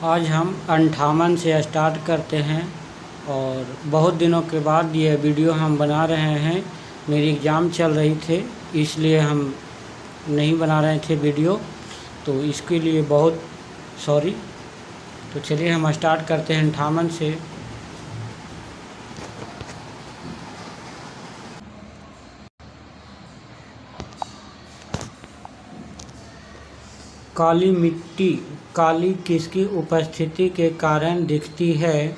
आज हम अंठावन से स्टार्ट करते हैं और बहुत दिनों के बाद ये वीडियो हम बना रहे हैं। मेरी एग्ज़ाम चल रही थे इसलिए हम नहीं बना रहे थे वीडियो, तो इसके लिए बहुत सॉरी। तो चलिए हम स्टार्ट करते हैं अंठावन से। काली मिट्टी काली किसकी उपस्थिति के कारण दिखती है?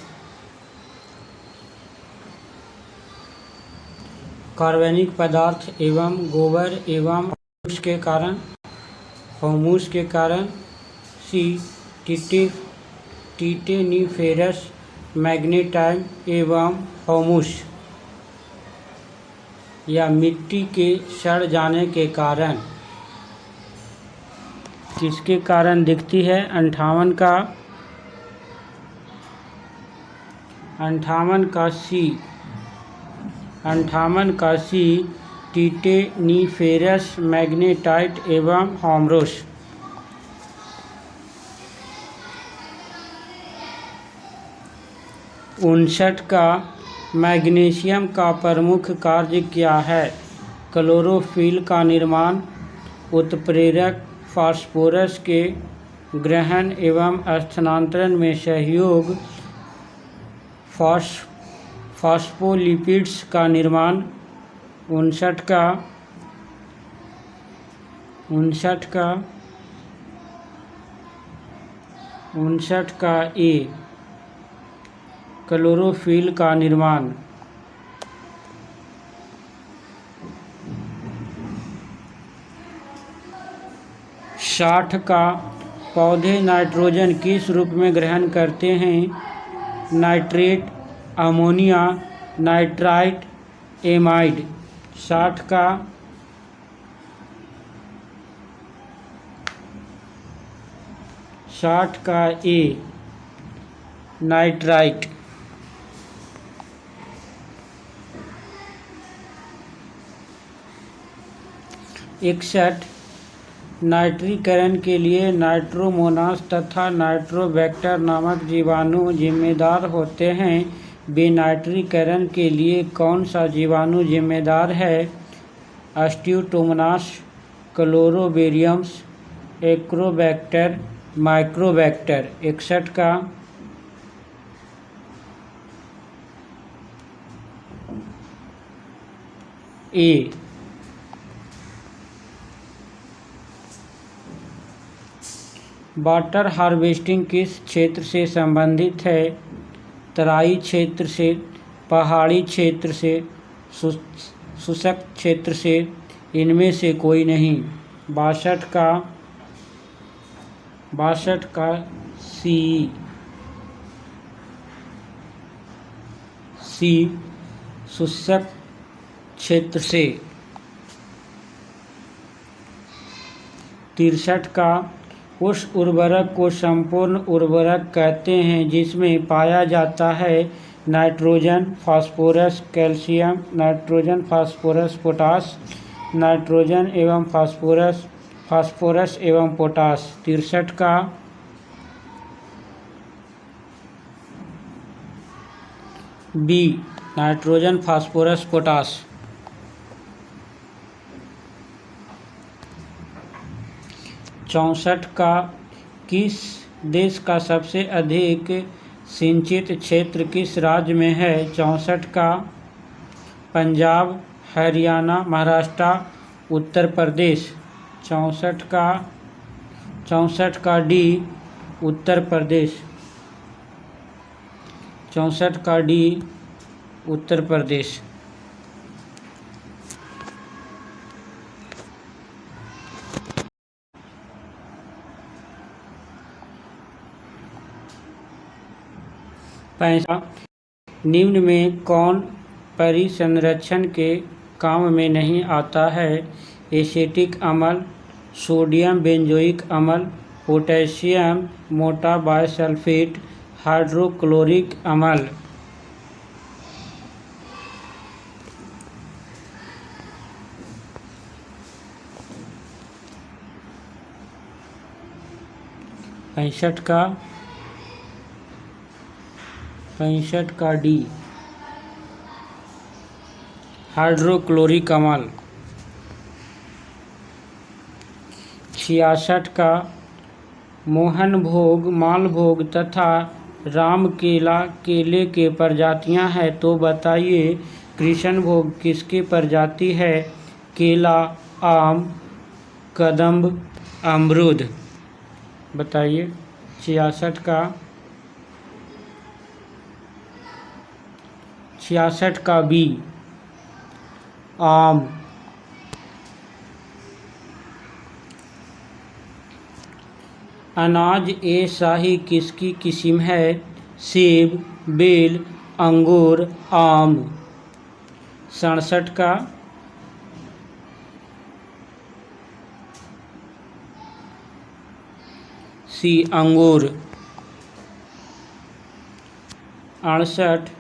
कार्बनिक पदार्थ एवं गोबर एवं ह्यूमस के कारण, ह्यूमस के कारण। सी टिटेनिफेरस मैग्नेटाइट एवं ह्यूमस, या मिट्टी के सड़ जाने के कारण। किसके कारण दिखती है? अंठावन का सी टिटेनिफेरस मैग्नेटाइट एवं ह्यूमस। उनसठ का मैग्नीशियम का प्रमुख कार्य क्या है? क्लोरोफिल का निर्माण, उत्प्रेरक, फास्फोरस के ग्रहण एवं स्थानांतरण में सहयोग, फास्फोलिपिड्स का निर्माण। उनसठ का ए, क्लोरोफिल का निर्माण। 60 का पौधे नाइट्रोजन किस रूप में ग्रहण करते हैं? Nitrate, ammonia, nitrite, amide. 60 का ए, नाइट्राइट। 61 नाइट्रीकरण के लिए नाइट्रोमोनास तथा नाइट्रोबैक्टर नामक जीवाणु जिम्मेदार होते हैं। विनाइट्रीकरण के लिए कौन सा जीवाणु जिम्मेदार है? अस्ट्यूटोमोनास, क्लोरोबेरियम्स, एक्रोबैक्टर, माइक्रोबैक्टर। 61 का ए। वाटर हार्वेस्टिंग किस क्षेत्र से संबंधित है? तराई क्षेत्र से, पहाड़ी क्षेत्र से, शुष्क क्षेत्र से, इनमें से कोई नहीं। 62 का सी, शुष्क क्षेत्र से। 63 का उस उर्वरक को संपूर्ण उर्वरक कहते हैं जिसमें पाया जाता है nitrogen, phosphorus, calcium, nitrogen, phosphorus, potash, nitrogen एवं फास्फोरस, फास्फोरस एवं पोटास। 63 का बी, नाइट्रोजन, फास्फोरस, पोटास। 64 का किस देश का सबसे अधिक सिंचित क्षेत्र किस राज्य में है? 64 का पंजाब, हरियाणा, महाराष्ट्र, उत्तर प्रदेश। 64 का डी, उत्तर प्रदेश। 64 का डी, उत्तर प्रदेश। पैसा निम्न में कौन परिसंरक्षण के काम में नहीं आता है? एसिटिक अम्ल, सोडियम बेंजोइक अम्ल, पोटेशियम मोटा बाइसल्फेट, हाइड्रोक्लोरिक अम्ल। 65 का 65 का डी हाइड्रोक्लोरिक अम्ल। 66 का मोहनभोग, मालभोग तथा रामकेला केले के प्रजातियां हैं, तो बताइए कृष्णभोग किसकी प्रजाति है? केला, आम, कदम्ब, अमरूद। बताइए। 66 का 66 का बी आम। अनाज ए शाही किसकी किस्म है? सेब, बेल, अंगूर, आम। 67 का सी अंगूर। 68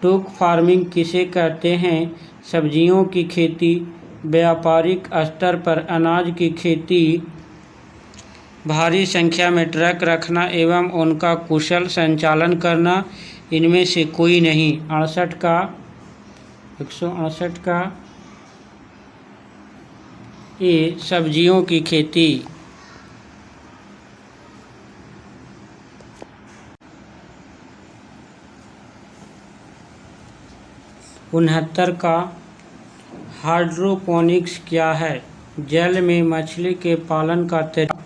टोक फार्मिंग किसे कहते हैं? सब्जियों की खेती, व्यापारिक स्तर पर अनाज की खेती, भारी संख्या में ट्रक रखना एवं उनका कुशल संचालन करना, इनमें से कोई नहीं। 68 का 168 का ए सब्जियों की खेती। 69 का हाइड्रोपोनिक्स क्या है? जल में मछली के पालन का तरीका।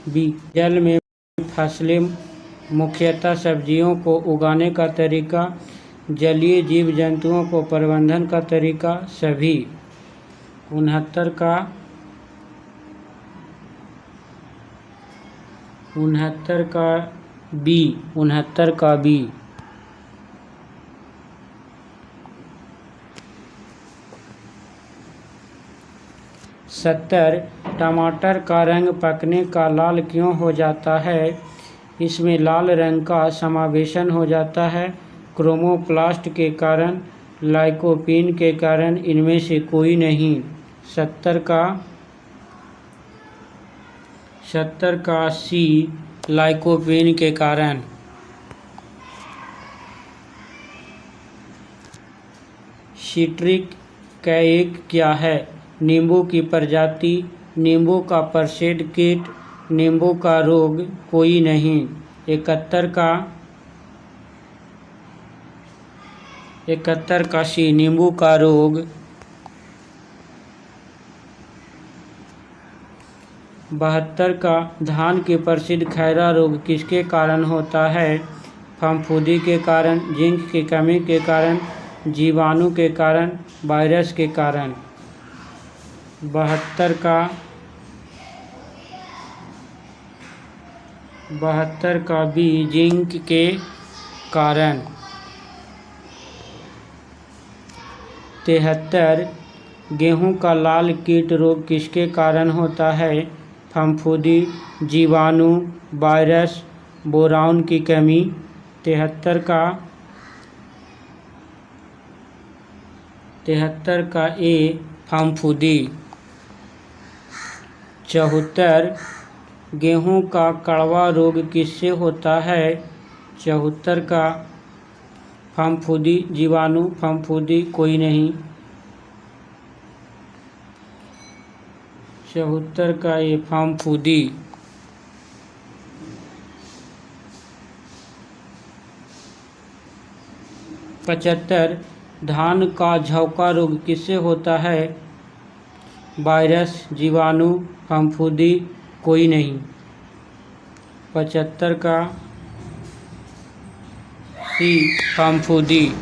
बी जल में फसलें मुख्यतः सब्जियों को उगाने का तरीका, जलीय जीव जंतुओं को प्रबंधन का तरीका, सभी। 69 का 69 का बी 69 का बी। 70 टमाटर का रंग पकने का लाल क्यों हो जाता है? इसमें लाल रंग का समावेशन हो जाता है, क्रोमोप्लास्ट के कारण, लाइकोपीन के कारण, इनमें से कोई नहीं। 70 का सी लाइकोपीन के कारण। सिट्रिक एसिड क्या है? नींबू की प्रजाति, नींबू का परसेड कीट, नींबू का रोग, कोई नहीं। 71 का सी नींबू का रोग। 72 का धान के प्रसिद्ध खैरा रोग किसके कारण होता है? फफूंदी के कारण, जिंक की कमी के कारण, जीवाणु के कारण, वायरस के कारण। 72 का बी जिंक के कारण। 73 गेहूं का लाल कीट रोग किसके कारण होता है? फफूंदी, जीवाणु, वायरस, बोरान की कमी। 73 का ए फफूंदी। 74 गेहूं का कड़वा रोग किससे होता है? 74 का फफूंदी, जीवाणु, फफूंदी, कोई नहीं। 74 का ये फफूंदी। 75 धान का झौका रोग किससे होता है? वायरस, जीवाणु, फफूंदी, कोई नहीं। 75 का सी फफूंदी।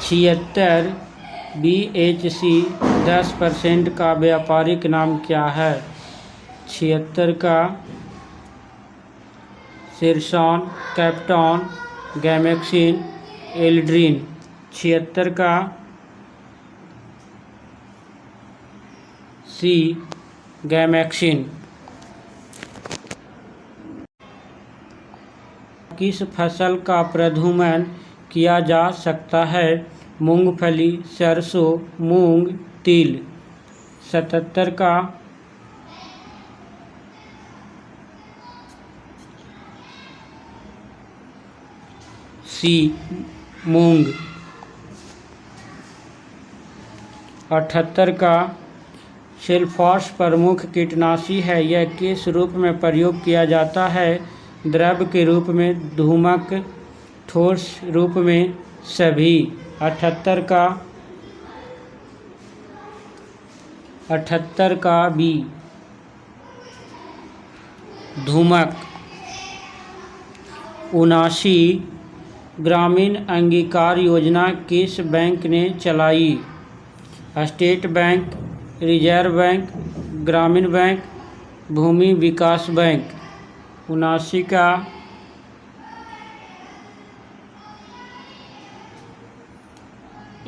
76 BHC 10% का व्यापारिक नाम क्या है? 76 का सिरसॉन, कैप्टॉन, गैमेक्सिन, एल्ड्रीन। 76 का सी गैमेक्सिन। किस फसल का प्रशुद्धीकरण किया जा सकता है? मूंगफली, सरसों, मूंग, तिल। 77 का सी मूंग। 78 का सल्फास प्रमुख कीटनाशी है। यह किस रूप में प्रयोग किया जाता है? द्रव के रूप में, धूमक, ठोस रूप में, सभी। 78 का बी धूमक। 79 ग्रामीण अंगीकार योजना किस बैंक ने चलाई? स्टेट बैंक, रिजर्व बैंक, ग्रामीण बैंक, भूमि विकास बैंक। 79 का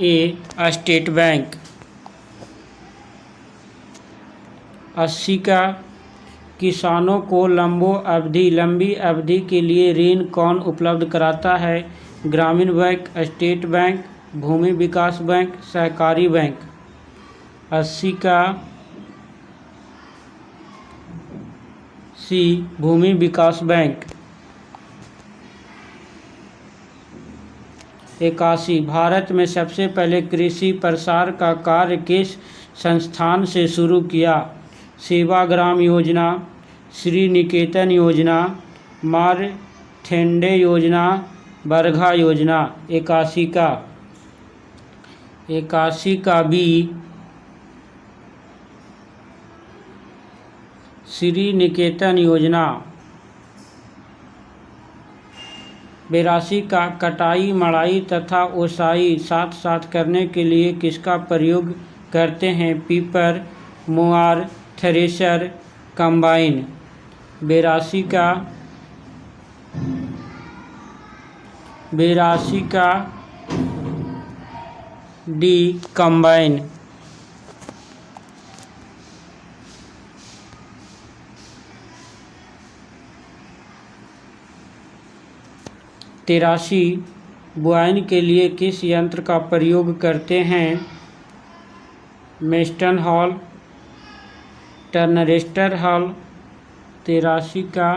ए स्टेट बैंक। 80 का किसानों को लंबी अवधि के लिए ऋण कौन उपलब्ध कराता है? ग्रामीण बैंक, स्टेट बैंक, भूमि विकास बैंक, सहकारी बैंक। 80 का सी भूमि विकास बैंक। 81 भारत में सबसे पहले कृषि प्रसार का कार्य किस संस्थान से शुरू किया? सेवाग्राम योजना, श्री निकेतन योजना, मारथेंडे योजना, बरघा योजना। 81 का बी श्री निकेतन योजना। 82 का कटाई, मढ़ाई तथा ओसाई साथ साथ करने के लिए किसका प्रयोग करते हैं? पीपर, मोआर, थ्रेशर, कंबाइन। 82 का डी कंबाइन। 83 बुआई के लिए किस यंत्र का प्रयोग करते हैं? Meston hall, टर्नरेस्टर hall. 83 का